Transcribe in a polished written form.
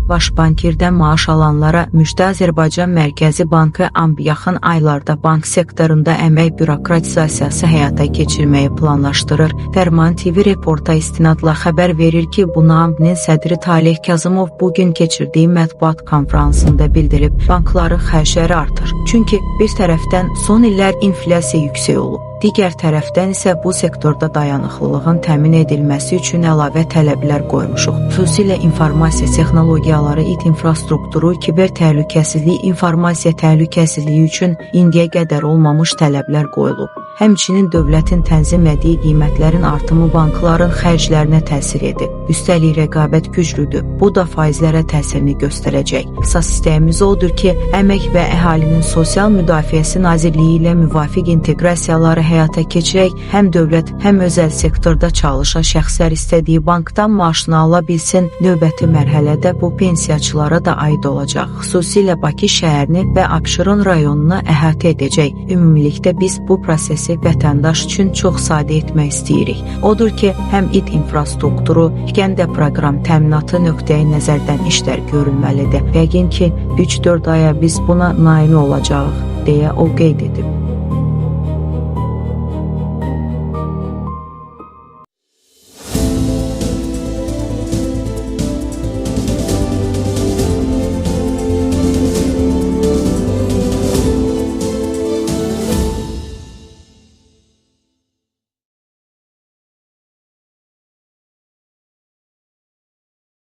Baş bankirdən maaş alanlara müjdə. Azərbaycan Mərkəzi Bankı yaxın aylarda bank sektorunda əmək bürokratizasiyası həyata keçirməyi planlaşdırır. Fərman TV reporta istinadla xəbər verir ki, bunu AMB-nin sədri Taleh Kazımov bugün keçirdiyi mətbuat konfransında bildirib. Bankların xərcləri artır. Çünki bir tərəfdən son illər inflyasiya yüksək olub. Digər tərəfdən isə bu sektorda dayanıqlılığın təmin edilməsi üçün əlavə tələblər qoymuşuq. Xüsusilə informasiya texnologiyaları, infrastrukturu, kiber təhlükəsizlik, informasiya təhlükəsizliyi üçün indiyə qədər olmamış tələblər qoyulub. Həmçinin dövlətin tənzim etdiyi qiymətlərin artımı bankların xərclərinə təsir edir. Üstəlik rəqabət güclüdür. Bu da faizlərə təsirini göstərəcək. Əsas istəyimiz odur ki, Əmək və Əhalinin Sosial Müdafiəsi Nazirliyi ilə müvafiq inteqrasiyaları həyata keçirək, həm dövlət, həm özəl sektorda çalışan şəxslər istədiyi bankdan maaşını ala bilsin. Növbəti mərhələdə bu pensiyaçılara da aid olacaq. Xüsusilə Bakı şəhərini və Abşeron rayonunu əhatə edəcək. Ümumilikdə biz bu prosesi vətəndaş üçün çox sadə etmək istəyirik. Odur ki, həm infrastrukturu, həm də proqram təminatı nöqteyi nəzərdən işlər görülməlidir. Yəqin ki, 3-4 aya biz buna nail olacağıq, deyə o qeyd edib.